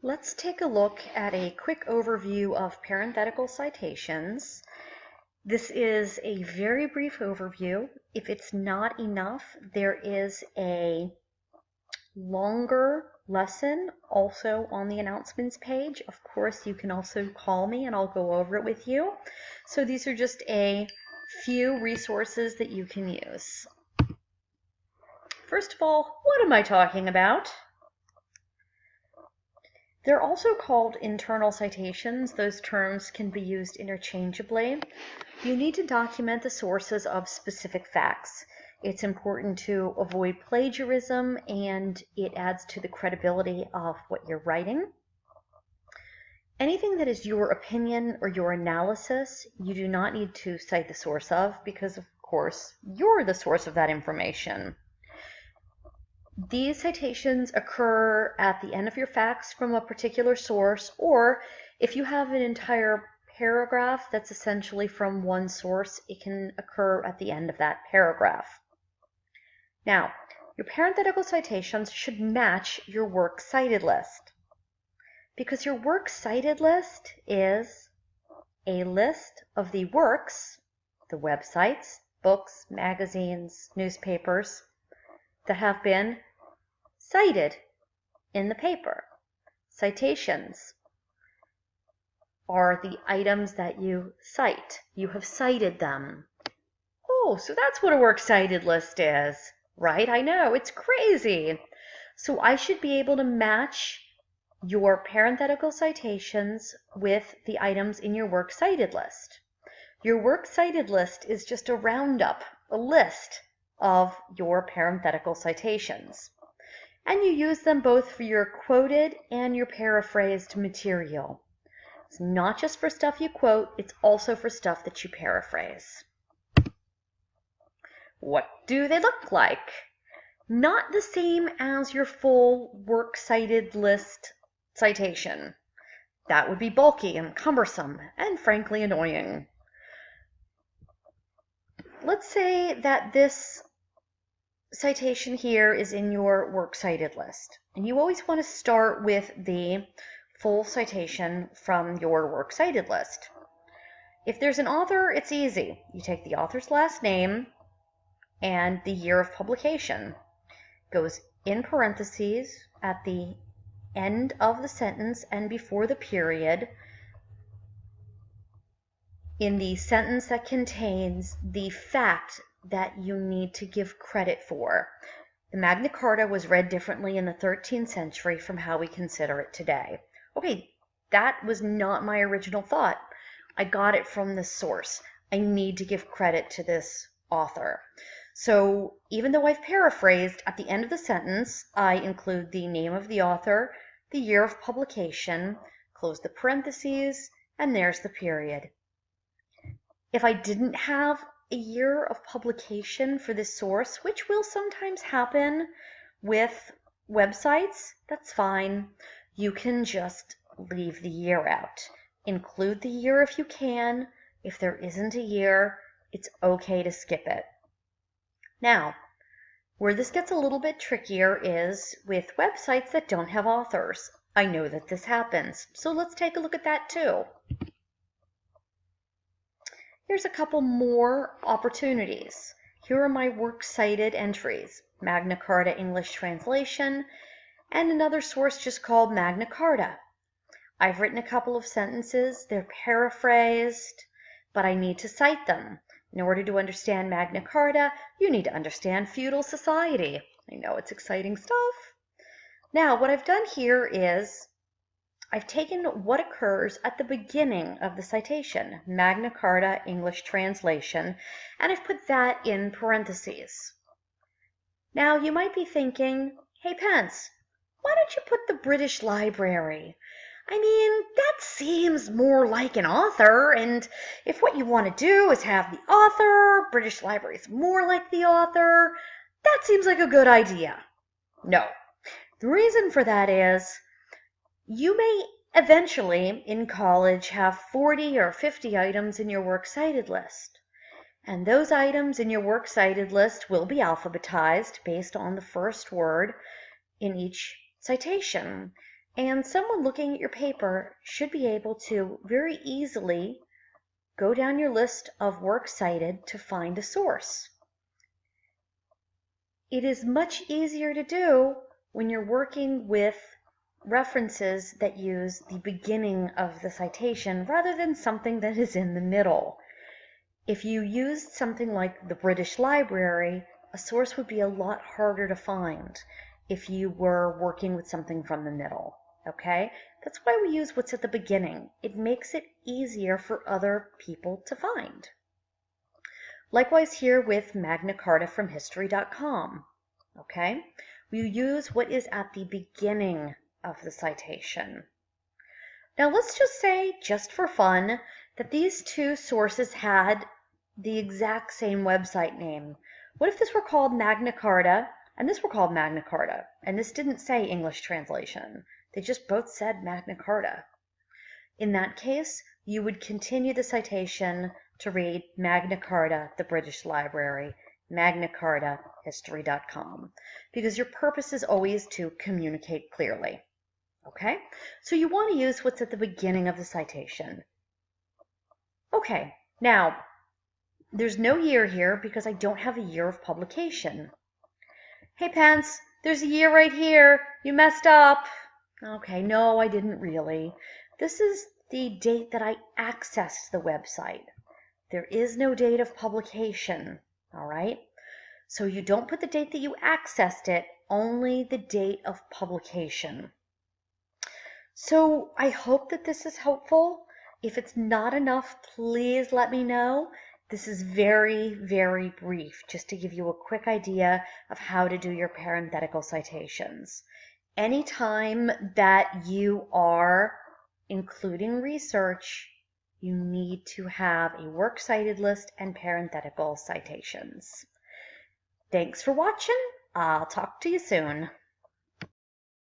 Let's take a look at a quick overview of parenthetical citations. This is a very brief overview. If it's not enough, there is a longer lesson also on the announcements page. Of course, you can also call me and I'll go over it with you. So these are just a few resources that you can use. First of all, what am I talking about? They're also called internal citations. Those terms can be used interchangeably. You need to document the sources of specific facts. It's important to avoid plagiarism, and it adds to the credibility of what you're writing. Anything that is your opinion or your analysis, you do not need to cite the source of, because of course you're the source of that information. These citations occur at the end of your facts from a particular source, or if you have an entire paragraph that's essentially from one source, it can occur at the end of that paragraph. Now, your parenthetical citations should match your works cited list, because your works cited list is a list of the works, the websites, books, magazines, newspapers, that have been cited in the paper. Citations are the items that you cite. You have cited them. Oh, so that's what a works cited list is, right? I know, it's crazy. So I should be able to match your parenthetical citations with the items in your works cited list. Your works cited list is just a roundup, a list of your parenthetical citations. And you use them both for your quoted and your paraphrased material. It's not just for stuff you quote, it's also for stuff that you paraphrase. What do they look like? Not the same as your full works cited list citation. That would be bulky and cumbersome and frankly annoying. Let's say that this citation here is in your works cited list, and you always want to start with the full citation from your works cited list. If there's an author, it's easy. You take the author's last name and the year of publication. Goes in parentheses at the end of the sentence and before the period in the sentence that contains the fact that you need to give credit for. The Magna Carta was read differently in the 13th century from how we consider it today. Okay, that was not my original thought. I got it from the source. I need to give credit to this author. So even though I've paraphrased, at the end of the sentence, I include the name of the author, the year of publication, close the parentheses, and there's the period. If I didn't have a year of publication for this source, which will sometimes happen with websites, that's fine. You can just leave the year out. Include the year if you can. If there isn't a year, it's okay to skip it. Now, where this gets a little bit trickier is with websites that don't have authors. I know that this happens, so let's take a look at that too. Here's a couple more opportunities. Here are my works cited entries, Magna Carta English translation, and another source just called Magna Carta. I've written a couple of sentences, they're paraphrased, but I need to cite them. In order to understand Magna Carta, you need to understand feudal society. I know it's exciting stuff. Now, what I've done here is I've taken what occurs at the beginning of the citation, Magna Carta English translation, and I've put that in parentheses. Now, you might be thinking, hey, Pence, why don't you put the British Library? I mean, that seems more like an author, and if what you want to do is have the author, British Library is more like the author, that seems like a good idea. No. The reason for that is you may eventually, in college, have 40 or 50 items in your works cited list. And those items in your works cited list will be alphabetized based on the first word in each citation. And someone looking at your paper should be able to very easily go down your list of works cited to find a source. It is much easier to do when you're working with references that use the beginning of the citation rather than something that is in the middle. If you used something like the British Library, a source would be a lot harder to find if you were working with something from the middle. Okay? That's why we use what's at the beginning. It makes it easier for other people to find. Likewise here with Magna Carta from History.com. Okay? We use what is at the beginning of the citation. Now let's just say, just for fun, that these two sources had the exact same website name. What if this were called Magna Carta and this were called Magna Carta and this didn't say English translation? They just both said Magna Carta. In that case, you would continue the citation to read Magna Carta, the British Library, Magna Carta, History.com, because your purpose is always to communicate clearly. Okay, so you want to use what's at the beginning of the citation. Okay, now, there's no year here because I don't have a year of publication. Hey, Pence, there's a year right here. You messed up. Okay, no, I didn't really. This is the date that I accessed the website. There is no date of publication, all right? So you don't put the date that you accessed it, only the date of publication. So I hope that this is helpful. If it's not enough, please let me know. This is very, very brief, just to give you a quick idea of how to do your parenthetical citations. Anytime that you are including research, you need to have a works cited list and parenthetical citations. Thanks for watching. I'll talk to you soon.